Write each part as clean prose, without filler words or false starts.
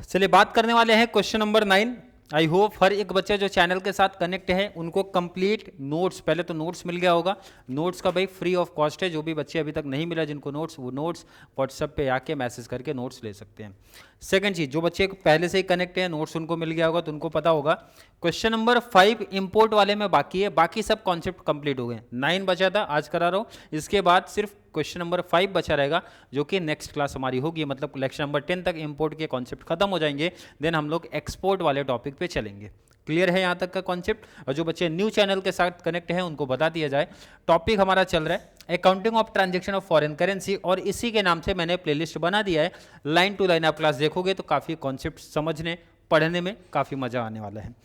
चलिए बात करने वाले हैं क्वेश्चन नंबर 9। आई होप हर एक बच्चा जो चैनल के साथ कनेक्ट है उनको कंप्लीट नोट्स, पहले तो नोट्स मिल गया होगा। नोट्स का भाई फ्री ऑफ कॉस्ट है, जो भी बच्चे अभी तक नहीं मिला जिनको नोट्स, वो नोट्स व्हाट्सएप पे आके मैसेज करके नोट्स ले सकते हैं। सेकंड चीज, जो बच्चे पहले से ही कनेक्ट है नोट्स उनको मिल गया होगा तो उनको पता होगा क्वेश्चन नंबर 5 इंपोर्ट वाले में बाकी है, बाकी सब कॉन्सेप्ट कंप्लीट हो गए। 9 बचा था, आज करा रहा हूँ। इसके बाद सिर्फ क्वेश्चन नंबर 5 बचा रहेगा जो कि नेक्स्ट क्लास हमारी होगी, मतलब लेक्चर नंबर 10 तक इंपोर्ट के कॉन्सेप्ट खत्म हो जाएंगे। देन हम लोग एक्सपोर्ट वाले टॉपिक पे चलेंगे। क्लियर है यहाँ तक का कॉन्सेप्ट? और जो बच्चे न्यू चैनल के साथ कनेक्ट हैं उनको बता दिया जाए, टॉपिक हमारा चल रहा है accounting of transaction of foreign currency, और इसी के नाम से मैंने प्लेलिस्ट बना दिया है। लाइन टू लाइन आप क्लास देखोगे तो काफ़ी कॉन्सेप्ट समझने पढ़ने में काफ़ी मजा आने वाला है।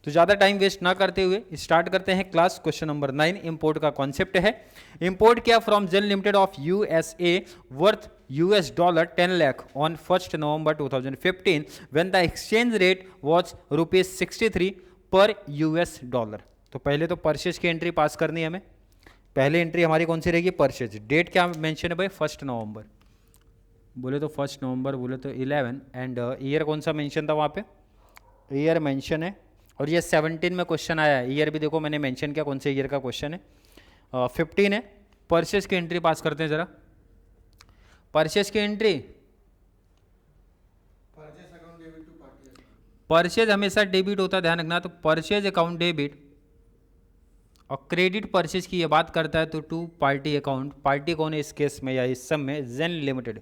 तो ज़्यादा टाइम वेस्ट ना करते हुए स्टार्ट करते हैं क्लास। क्वेश्चन नंबर 9 इंपोर्ट का कॉन्सेप्ट है। इंपोर्ट किया from Zen limited of USA worth $10 lakh on 1st November 2015 when the exchange rate was ₹63 पर US डॉलर। तो पहले तो परचेज की एंट्री पास करनी है हमें। पहले एंट्री हमारी कौन सी रहेगी? परचेज। डेट क्या मेंशन है भाई? 1 नवंबर। बोले तो 1 नवंबर, बोले तो 11, एंड ईयर कौन सा मेंशन था वहाँ पे? ईयर मेंशन है। और ये 17 में क्वेश्चन आया है, ईयर भी देखो मैंने मेंशन किया कौन से ईयर का क्वेश्चन है। 15 है। परचेज की एंट्री पास करते हैं जरा। परचेज की एंट्री, परचेज हमेशा डेबिट होता है, ध्यान रखना। तो परचेज अकाउंट डेबिट, और क्रेडिट परचेज की ये बात करता है तो टू पार्टी अकाउंट। पार्टी कौन है इस केस में या इस सब में? जेन लिमिटेड।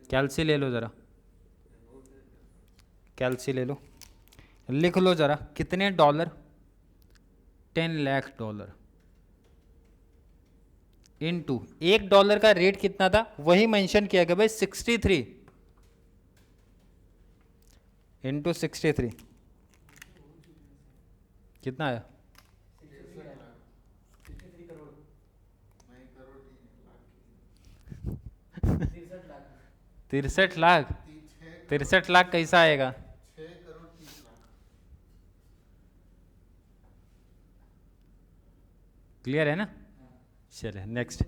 कैल्सी ले लो जरा, कैल्सी ले लो, लिख लो जरा कितने डॉलर? $10 लाख इनटू $1 का रेट कितना था वही मेंशन किया गया भाई 63 इंटू 63 कितना आया? 63 लाख। 63 लाख कैसा आएगा? क्लियर है ना? चलिए नेक्स्ट।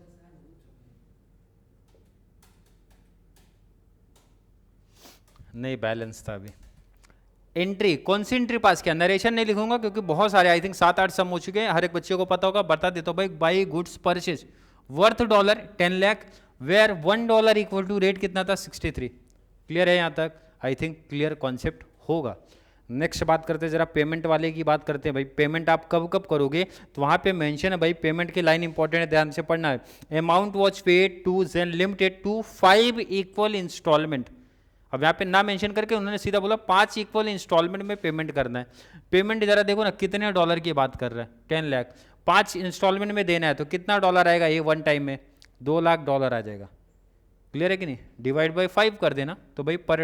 नहीं, बैलेंस था अभी। एंट्री कौन सी एंट्री पास किया? नरेशन नहीं लिखूंगा क्योंकि बहुत सारे, आई थिंक 7-8 सम हो चुके हैं, हर एक बच्चे को पता होगा। बता देता हूँ भाई, by goods purchase worth $10 lakh where $1 equal to rate कितना था? 63। क्लियर है यहाँ तक? आई थिंक क्लियर कॉन्सेप्ट होगा। नेक्स्ट बात करते हैं जरा पेमेंट वाले की बात करते हैं। भाई पेमेंट आप कब कब करोगे? तो वहाँ पे मेंशन है भाई, पेमेंट की लाइन इंपॉर्टेंट है, ध्यान से पढ़ना है। Amount was paid to Zen limited to 5 equal installment. अब यहाँ पे ना मेंशन करके उन्होंने सीधा बोला 5 इक्वल इंस्टॉलमेंट में पेमेंट करना है। पेमेंट जरा देखो ना, कितने डॉलर की बात कर रहा है? 10 लाख। 5 इंस्टॉलमेंट में देना है तो कितना डॉलर आएगा? ये वन टाइम में $2 लाख आ जाएगा। क्लियर है कि नहीं? डिवाइड बाई 5 कर देना तो भाई पर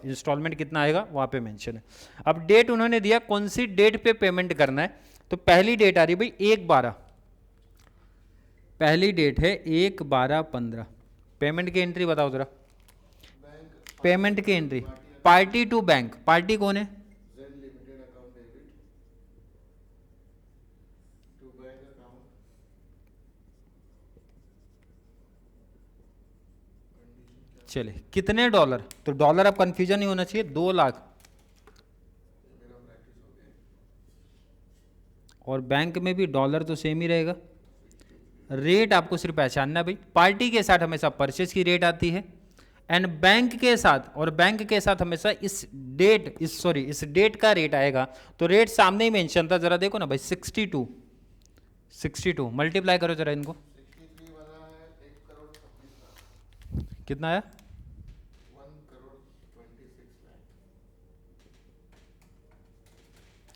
इंस्टॉलमेंट कितना आएगा वहाँ पे मेंशन है। अब डेट उन्होंने दिया, कौन सी डेट पे पेमेंट करना है? तो पहली डेट आ रही भाई 1/12। पहली डेट है 1/12/15। पेमेंट की एंट्री बताओ जरा। पेमेंट की entry, party to bank. Party कौन है? चले कितने डॉलर? तो डॉलर अब कंफ्यूजन नहीं होना चाहिए, 2 लाख। और बैंक में भी डॉलर तो सेम ही रहेगा। रेट आपको सिर्फ पहचानना है भाई, पार्टी के साथ हमेशा परचेज की रेट आती है, एंड बैंक के साथ, और बैंक के साथ हमेशा इस डेट का रेट आएगा। तो रेट सामने ही मेंशन था, जरा देखो ना भाई 62 मल्टीप्लाई करो जरा इनको। कितना आया?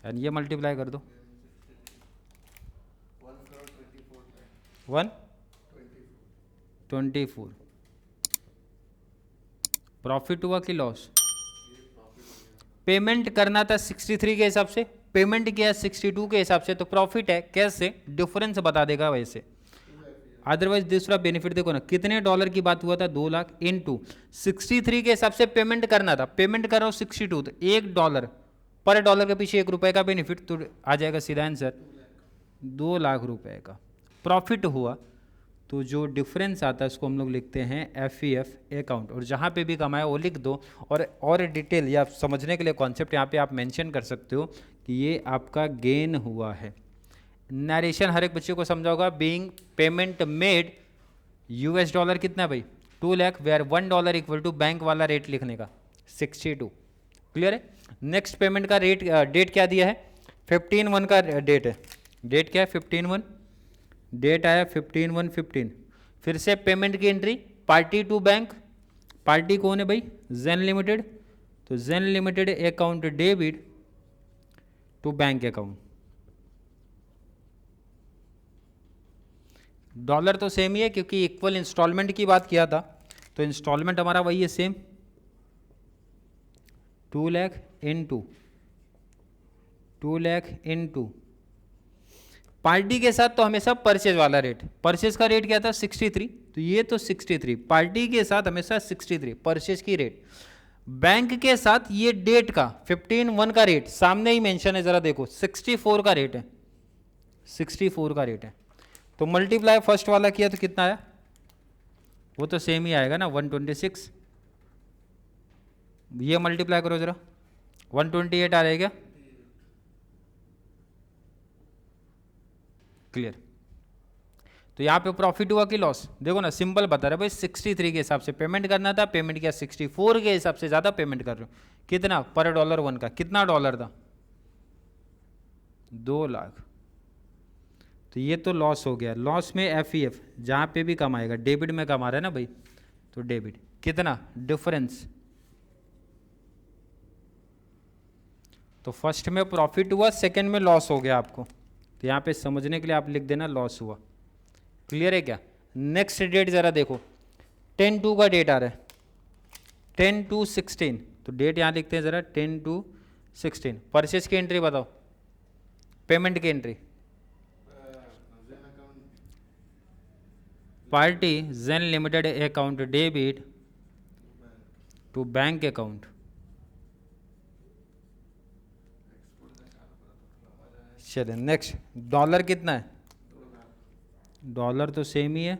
1 ये मल्टीप्लाई कर दो 124। प्रॉफिट हुआ कि लॉस? पेमेंट करना था 63 के हिसाब से, पेमेंट किया 62 के हिसाब से, तो प्रॉफिट है। कैसे? डिफरेंस बता देगा वैसे। अदरवाइज दूसरा बेनिफिट देखो ना, कितने डॉलर की बात हुआ था? 2 लाख इनटू 63 के हिसाब से पेमेंट करना था, पेमेंट कर रहा हूँ 62, तो $1 पर डॉलर के पीछे ₹1 का बेनिफिट, तो आ जाएगा सीधा आंसर 2 लाख रुपए का। प्रॉफिट हुआ तो जो डिफरेंस आता है उसको हम लोग लिखते हैं FEF अकाउंट, और जहाँ पे भी कमाया वो लिख दो। और डिटेल या समझने के लिए कॉन्सेप्ट यहाँ पे आप मेंशन कर सकते हो कि ये आपका गेन हुआ है। नरेशन हर एक बच्चे को समझा होगा। बीइंग पेमेंट मेड $, कितना है भाई 2 lakh, where $1 equal to bank वाला रेट लिखने का 62। क्लियर है। नेक्स्ट पेमेंट का रेट डेट क्या दिया है 15/1 का डेट है। डेट क्या है 15/1, डेट आया 15/1/15। फिर से पेमेंट की entry, party to bank, party कौन है भाई जेन लिमिटेड, तो Zen limited account debit to bank account. Dollar तो सेम ही है क्योंकि इक्वल इंस्टॉलमेंट की बात किया था, तो इंस्टॉलमेंट हमारा वही है same 2 lakh into 2 lakh into party के साथ तो हमेशा परचेज वाला रेट, परचेज का रेट क्या था 63, तो ये तो 63, पार्टी के साथ हमेशा 63 परचेज की रेट। बैंक के साथ ये डेट का 15/1 का रेट सामने ही मेंशन है, जरा देखो 64 का रेट है, 64 का रेट है। तो मल्टीप्लाई फर्स्ट वाला किया तो कितना आया, वो तो सेम ही आएगा ना 126। ये मल्टीप्लाई करो जरा 128 आ रहेगा। क्लियर। तो यहाँ पे प्रॉफिट हुआ कि लॉस, देखो ना सिंपल बता रहे भाई 63 के हिसाब से पेमेंट करना था, पेमेंट किया 64 के हिसाब से ज़्यादा पेमेंट कर रहे हो। कितना पर $1 का कितना डॉलर था 2 लाख, तो ये तो लॉस हो गया। लॉस में FEF जहाँ पे भी कमाएगा, डेबिट में कमा रहा है ना भाई, तो डेबिट कितना डिफरेंस, तो फर्स्ट में प्रॉफिट हुआ, सेकंड में लॉस हो गया आपको, तो यहाँ पे समझने के लिए आप लिख देना लॉस हुआ। क्लियर है क्या। नेक्स्ट डेट जरा देखो 10/2 का डेट आ रहा है 10/2/16, तो डेट यहाँ लिखते हैं जरा 10/2/16। परचेज की एंट्री बताओ, पेमेंट की entry, party Zen limited account debit to bank account. चलिए नेक्स्ट, डॉलर कितना है, डॉलर तो सेम ही है,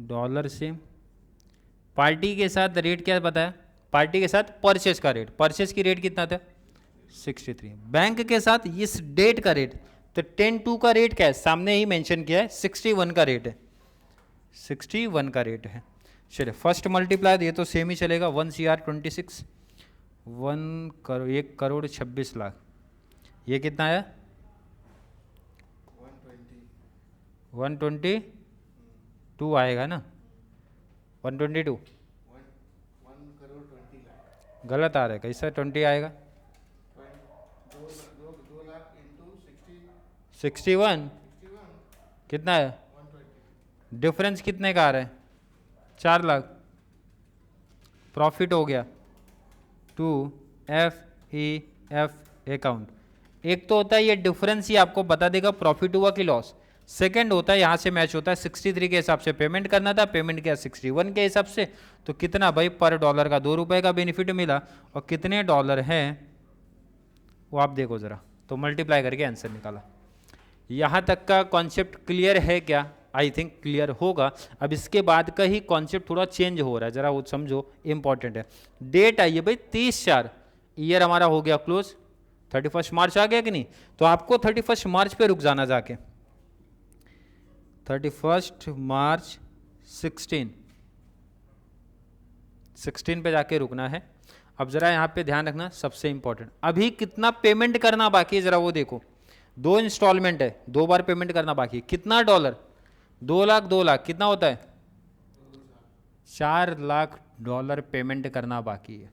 डॉलर सेम। पार्टी के साथ रेट क्या बताया, पार्टी के साथ परचेज का रेट, परचेज की रेट कितना था 63। बैंक के साथ इस डेट का रेट, तो 10/2 का रेट क्या है सामने ही मेंशन किया है 61 का रेट है, 61 का रेट है। चलिए फर्स्ट मल्टीप्लाई, ये तो सेम ही चलेगा 1 CR 26, 1 करोड़ 26 लाख, ये कितना आया 122 आएगा ना 122, 1 करोड़ 20 लाख गलत आ रहा है, कैसा 20 आएगा 2 लाख इंटू 61 कितना है, 120। डिफरेंस कितने का आ रहा है 4 लाख। प्रॉफिट हो गया टू FEF अकाउंट। एक तो होता है ये डिफरेंस ही आपको बता देगा प्रॉफिट हुआ कि लॉस, सेकंड होता है यहाँ से मैच होता है 63 के हिसाब से पेमेंट करना था, पेमेंट किया 61 के हिसाब से, तो कितना भाई पर डॉलर का 2 रुपए का बेनिफिट मिला, और कितने डॉलर हैं वो आप देखो ज़रा, तो मल्टीप्लाई करके आंसर निकाला। यहाँ तक का कॉन्सेप्ट क्लियर है क्या, आई थिंक क्लियर होगा। अब इसके बाद का ही कॉन्सेप्ट थोड़ा चेंज हो रहा है, जरा वो समझो इंपॉर्टेंट है। डेट आई है भाई 30/4, ईयर हमारा हो गया क्लोज, 31 मार्च आ गया कि नहीं, तो आपको 31 मार्च पे रुक जाना जाके, 31 मार्च 16 पे जाके रुकना है। अब जरा यहाँ पे ध्यान रखना सबसे इंपॉर्टेंट, अभी कितना पेमेंट करना बाकी है जरा वो देखो, 2 इंस्टॉलमेंट है, 2 बार पेमेंट करना बाकी है, कितना डॉलर 2 लाख 2 लाख कितना होता है 4 लाख डॉलर पेमेंट करना बाकी है।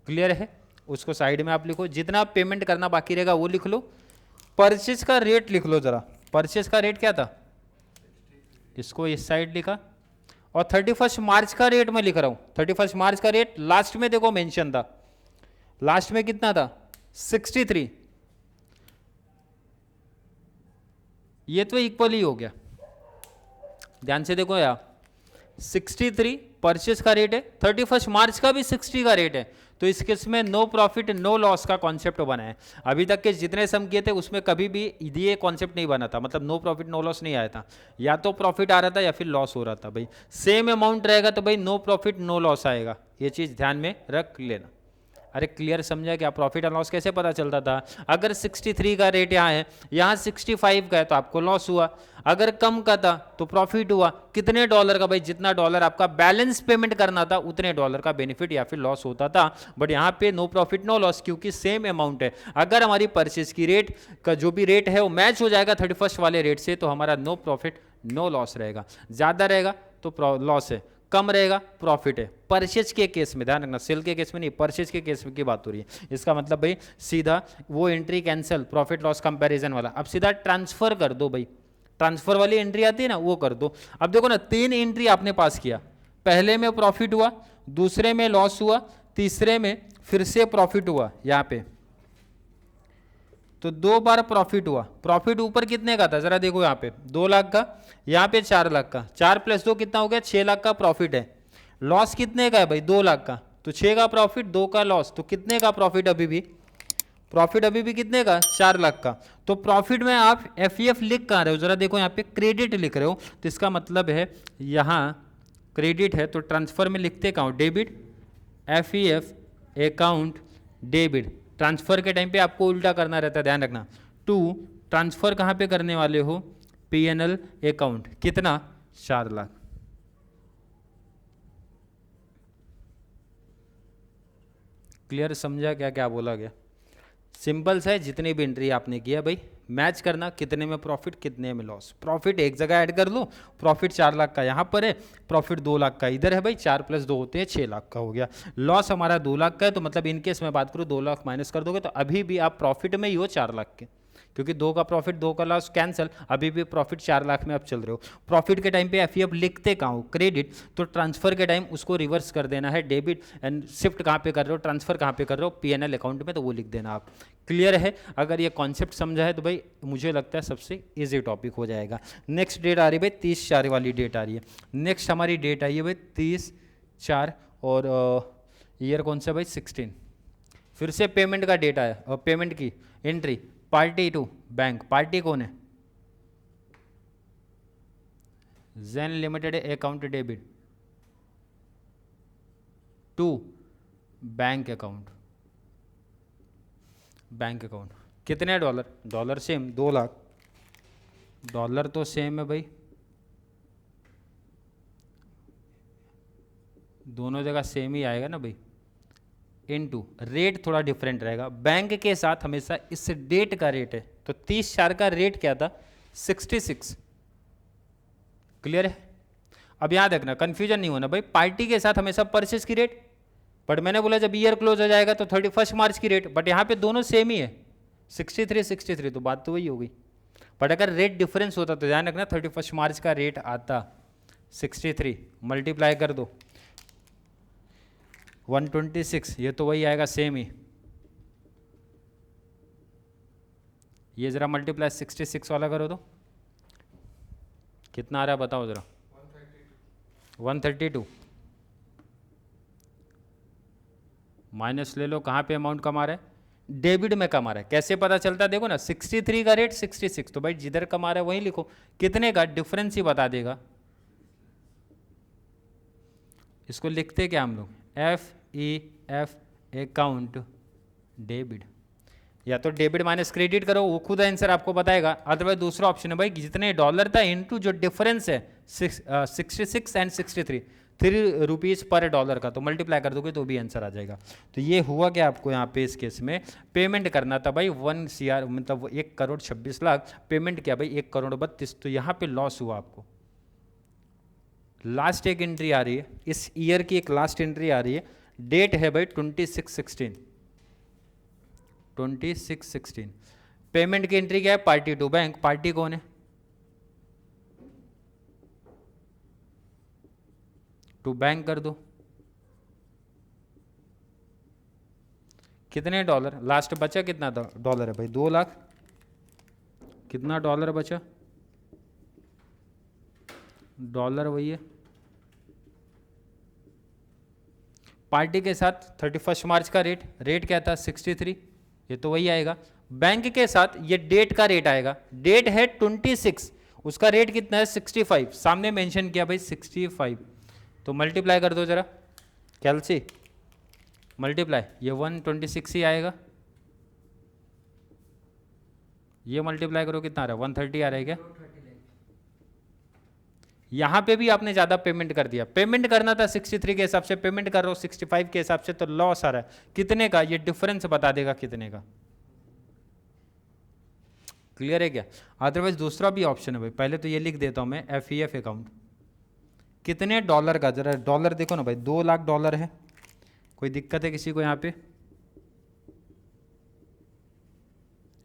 क्लियर है, उसको साइड में आप लिखो, जितना पेमेंट करना बाकी रहेगा वो लिख लो। परचेज का रेट लिख लो जरा, परचेज का रेट क्या था, इसको इस साइड लिखा, और 31 मार्च का रेट मैं लिख रहा हूं, 31 मार्च का रेट लास्ट में देखो मेंशन था, लास्ट में कितना था 63, ये तो इक्वल ही हो गया। ध्यान से देखो यार, 63 परचेस का रेट है, 31 मार्च का भी 60 का रेट है, तो इस केस में नो प्रॉफिट नो लॉस का कॉन्सेप्ट बना है। अभी तक के जितने सम किए थे उसमें कभी भी ये कॉन्सेप्ट नहीं बना था, मतलब नो प्रॉफिट नो लॉस नहीं आया था, या तो प्रॉफिट आ रहा था या फिर लॉस हो रहा था। भाई सेम अमाउंट रहेगा तो भाई नो प्रॉफिट नो लॉस आएगा, ये चीज़ ध्यान में रख लेना। अरे क्लियर समझा क्या? प्रॉफिट एंड लॉस कैसे पता चलता था? अगर 63 का रेट यहाँ है, यहाँ 65 का है, तो आपको लॉस हुआ। अगर कम का था तो प्रॉफिट हुआ। कितने डॉलर का? भाई जितना डॉलर आपका बैलेंस पेमेंट करना था उतने डॉलर का बेनिफिट या फिर लॉस होता था। बट यहाँ पे नो प्रॉफिट नो लॉस, क्योंकि सेम अमाउंट है। अगर हमारी परचेज की रेट का जो भी रेट है वो मैच हो जाएगा 31 वाले रेट से, तो हमारा नो प्रॉफिट नो लॉस रहेगा। ज़्यादा रहेगा तो लॉस है, कम रहेगा प्रॉफिट है। परचेज के केस में ध्यान रखना, सेल के केस में नहीं, परचेज के केस में की बात हो रही है। इसका मतलब भाई सीधा वो entry cancel, profit loss comparison वाला, अब सीधा ट्रांसफर कर दो। भाई ट्रांसफर वाली एंट्री आती है ना, वो कर दो। अब देखो ना, 3 एंट्री आपने पास किया, पहले में प्रॉफिट हुआ, दूसरे में लॉस हुआ, तीसरे में फिर से प्रॉफिट हुआ। यहाँ पे तो 2 बार प्रॉफिट हुआ। प्रॉफिट ऊपर कितने का था जरा देखो, यहाँ पे 2 लाख का, यहाँ पे 4 लाख का, 4 + 2 कितना हो गया? 6 लाख का प्रॉफिट है। लॉस कितने का है भाई? 2 लाख का, तो 6 का प्रॉफिट 2 का लॉस, तो कितने का प्रॉफिट अभी भी? प्रॉफिट अभी भी कितने का? 4 लाख का। तो प्रॉफिट में आप एफ लिख कहाँ रहे हो जरा देखो, यहाँ पे क्रेडिट लिख रहे हो, तो इसका मतलब है यहाँ क्रेडिट है, तो ट्रांसफर में लिखते कहाँ हो? Debit, F account debit. Transfer के टाइम पे आपको उल्टा करना रहता है, ध्यान रखना। टू ट्रांसफर कहाँ पे करने वाले हो? PNL account. कितना? 4 लाख। क्लियर समझा क्या क्या बोला गया? सिंपल सा है, जितनी भी एंट्री आपने किया भाई मैच करना, कितने में प्रॉफिट कितने में लॉस। प्रॉफिट एक जगह ऐड कर लो, प्रॉफिट 4 लाख का यहाँ पर है, प्रॉफिट 2 लाख का इधर है। भाई 4 + 2 होते हैं 6 लाख का हो गया। लॉस हमारा 2 लाख का है, तो मतलब इनकेस मैं बात करूँ 2 लाख माइनस कर दोगे तो अभी भी आप प्रॉफिट में ही हो 4 लाख के, क्योंकि 2 का प्रॉफिट 2 का लॉस कैंसिल, अभी भी प्रॉफिट 4 लाख में आप चल रहे हो। प्रॉफिट के टाइम पे एफ लिखते कहाँ हो? क्रेडिट, तो ट्रांसफर के टाइम उसको रिवर्स कर देना है डेबिट, एंड शिफ्ट कहाँ पे कर रहे हो? ट्रांसफर कहाँ पे कर रहे हो? पीएनएल अकाउंट में, तो वो लिख देना आप। क्लियर है? अगर ये कॉन्सेप्ट समझा है तो भाई मुझे लगता है सबसे इजी टॉपिक हो जाएगा। नेक्स्ट डेट आ रही है भाई 30/4 वाली डेट आ रही है। नेक्स्ट हमारी डेट आई है भाई 30/4, और ईयर कौन सा भाई? 16। फिर से पेमेंट का डेट आया, और पेमेंट की entry party to bank. Party कौन है? Zen limited account debit to bank account. Bank account कितने dollar? Dollar same 2 lakh, dollar तो सेम है भाई, दोनों जगह सेम ही आएगा ना भाई। इनटू रेट थोड़ा डिफरेंट रहेगा, बैंक के साथ हमेशा इस डेट का रेट है, तो 30/4 का रेट क्या था? 66। क्लियर है? अब याद रखना, कंफ्यूजन नहीं होना भाई, पार्टी के साथ हमेशा परचेस की रेट, बट मैंने बोला जब ईयर क्लोज हो जाएगा तो 31 मार्च की रेट, बट यहाँ पे दोनों सेम ही है 63, तो बात तो वही हो गई। बट अगर रेट डिफरेंस होता तो ध्यान रखना 31 मार्च का रेट आता 63, मल्टीप्लाई कर दो 126, ये तो वही आएगा सेम ही। ये जरा मल्टीप्लाई 66 वाला करो तो कितना आ रहा है बताओ जरा? 132 माइनस ले लो, कहाँ पे अमाउंट कमा रहा है? डेबिट में कमा रहा है। कैसे पता चलता है? देखो ना, 63 का रेट 66, तो भाई जिधर कमा रहा है वहीं लिखो, कितने का डिफरेंस ही बता देगा। इसको लिखते क्या हम लोग? एफ अकाउंट डेबिट, या तो डेबिट माइनस क्रेडिट करो, वो खुद आंसर आपको बताएगा। अदरवाइज दूसरा ऑप्शन है भाई, जितने डॉलर था इनटू जो डिफरेंस है 66 एंड 63, ₹3 पर डॉलर का, तो मल्टीप्लाई कर दोगे तो भी आंसर आ जाएगा। तो ये हुआ क्या आपको यहाँ पे इस केस में? पेमेंट करना था भाई 1 CR, मतलब 1,26,00,000 पेमेंट किया भाई 1,32,00,000, तो यहाँ पे लॉस हुआ आपको। लास्ट एक एंट्री आ रही है, इस ईयर की एक लास्ट एंट्री आ रही है, डेट है भाई 26/16। पेमेंट की एंट्री क्या है? Party to bank. पार्टी कौन है? टू बैंक कर दो। कितने डॉलर? लास्ट बचा कितना डॉलर है भाई? 2 लाख। कितना डॉलर बचा? डॉलर वही है पार्टी के साथ 31 मार्च का रेट क्या था 63, ये तो वही आएगा। बैंक के साथ ये डेट का रेट आएगा, डेट है 26, उसका रेट कितना है 65, सामने मेंशन किया भाई 65, तो मल्टीप्लाई कर दो जरा कैलसी, मल्टीप्लाई, ये 126 ही आएगा, ये मल्टीप्लाई करो कितना आ रहा है 130 आ रहा है क्या? यहाँ पे भी आपने ज़्यादा पेमेंट कर दिया, पेमेंट करना था 63 के हिसाब से, पेमेंट कर रहे हो 65 के हिसाब से, तो लॉस आ रहा है कितने का, ये डिफरेंस बता देगा कितने का। क्लियर है क्या? अदरवाइज दूसरा भी ऑप्शन है भाई, पहले तो ये लिख देता हूँ मैं, FEF अकाउंट कितने डॉलर का, जरा डॉलर देखो ना भाई, 2 लाख डॉलर है, कोई दिक्कत है किसी को यहाँ पे?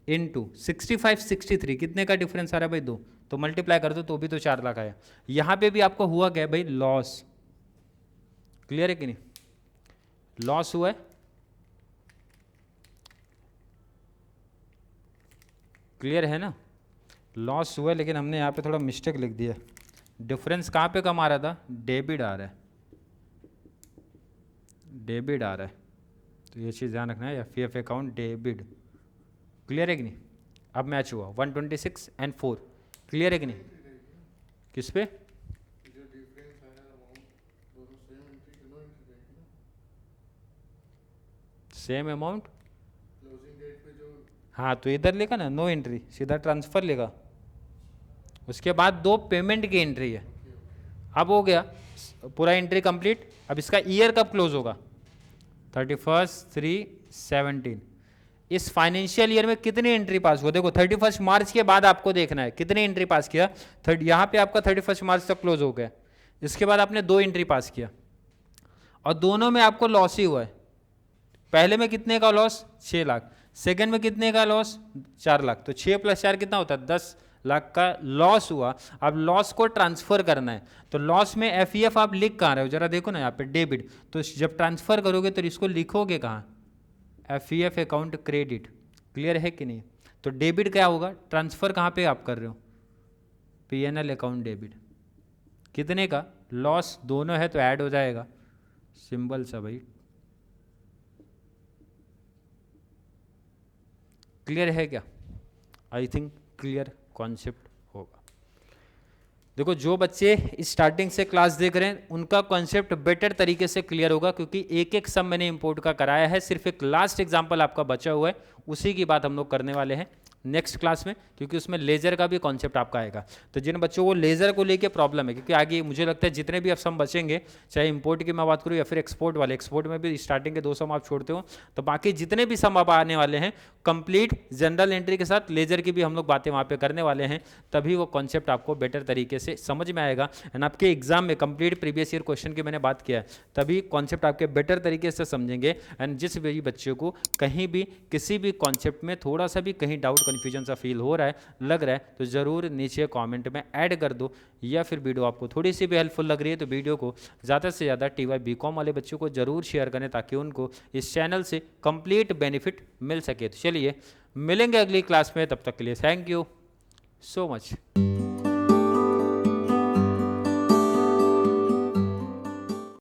इनटू 65 63 कितने का डिफरेंस आ रहा है भाई 2, तो मल्टीप्लाई कर दो तो भी तो 4 लाख आया। यहाँ पे भी आपको हुआ क्या भाई, लॉस। क्लियर है कि नहीं? लॉस हुआ है, क्लियर है ना? लॉस हुआ है, लेकिन हमने यहाँ पे थोड़ा मिस्टेक लिख दिया, डिफरेंस कहाँ पे कम आ रहा था, डेबिट आ रहा है, डेबिट आ रहा है, तो ये चीज़ ध्यान रखना है, FEF अकाउंट डेबिट। क्लियर है कि नहीं? अब मैच हुआ 126 एंड 4, क्लियर है कि नहीं? किस पे? जो डिफरेंस आया अमाउंट दोनों सेम एंट्री के, नो एंट्री रहेगी ना, सेम अमाउंट, क्लोजिंग डेट पे जो, हाँ तो इधर लिखा ना नो एंट्री, सीधा ट्रांसफर लिखा, उसके बाद 2 पेमेंट की एंट्री है। अब हो गया पूरा एंट्री कंप्लीट। अब इसका ईयर कब क्लोज होगा, 31/3/17। इस फाइनेंशियल ईयर में कितनी एंट्री पास हुआ, देखो 31 मार्च के बाद आपको देखना है कितनी एंट्री पास किया। यहाँ पे आपका 31 मार्च तक क्लोज हो गया, इसके बाद आपने 2 एंट्री पास किया और दोनों में आपको लॉस ही हुआ है। पहले में कितने का लॉस, 6 लाख, सेकेंड में कितने का लॉस, 4 लाख, तो 6 + 4 कितना होता है, 10 लाख का लॉस हुआ। अब लॉस को ट्रांसफर करना है, तो लॉस में FEF आप लिख कहाँ रहे हो, जरा देखो ना यहाँ पे डेबिट, तो जब ट्रांसफर करोगे तो इसको लिखोगे कहाँ, FEF अकाउंट क्रेडिट। क्लियर है कि नहीं? तो डेबिट क्या होगा, ट्रांसफर कहाँ पे आप कर रहे हो, PNL अकाउंट डेबिट। कितने का लॉस, दोनों है तो ऐड हो जाएगा, सिंबल सा भाई। क्लियर है क्या? आई थिंक क्लियर कॉन्सेप्ट होगा। देखो जो बच्चे स्टार्टिंग से क्लास देख रहे हैं उनका कॉन्सेप्ट बेटर तरीके से क्लियर होगा, क्योंकि एक एक सम मैंने इंपोर्ट का कराया है, सिर्फ एक लास्ट एग्जांपल आपका बचा हुआ है, उसी की बात हम लोग करने वाले हैं नेक्स्ट क्लास में, क्योंकि उसमें लेज़र का भी कॉन्सेप्ट आपका आएगा। तो जिन बच्चों को लेज़र को लेके प्रॉब्लम है, क्योंकि आगे मुझे लगता है जितने भी अब सम बचेंगे, चाहे इंपोर्ट की मैं बात करूँ या फिर एक्सपोर्ट वाले, एक्सपोर्ट में भी स्टार्टिंग के 2 सम आप छोड़ते हो, तो बाकी जितने भी सम अब आने वाले हैं कंप्लीट जनरल एंट्री के साथ लेज़र की भी हम लोग बातें वहाँ पे करने वाले हैं, तभी वो कॉन्सेप्ट आपको बेटर तरीके से समझ में आएगा। एंड आपके एग्जाम में कंप्लीट प्रीवियस ईयर क्वेश्चन की मैंने बात किया है, तभी कॉन्सेप्ट आपके बेटर तरीके से समझेंगे। एंड जिस भी बच्चे को कहीं भी किसी भी कॉन्सेप्ट में थोड़ा सा भी कहीं डाउट कन्फ्यूजन सा फील हो रहा है, लग रहा है, तो ज़रूर नीचे कमेंट में ऐड कर दो, या फिर वीडियो आपको थोड़ी सी भी हेल्पफुल लग रही है तो वीडियो को ज़्यादा से ज़्यादा TY BCom वाले बच्चों को ज़रूर शेयर करें, ताकि उनको इस चैनल से कंप्लीट बेनिफिट मिल सके। तो चलिए मिलेंगे अगली क्लास में, तब तक के लिए थैंक यू सो मच।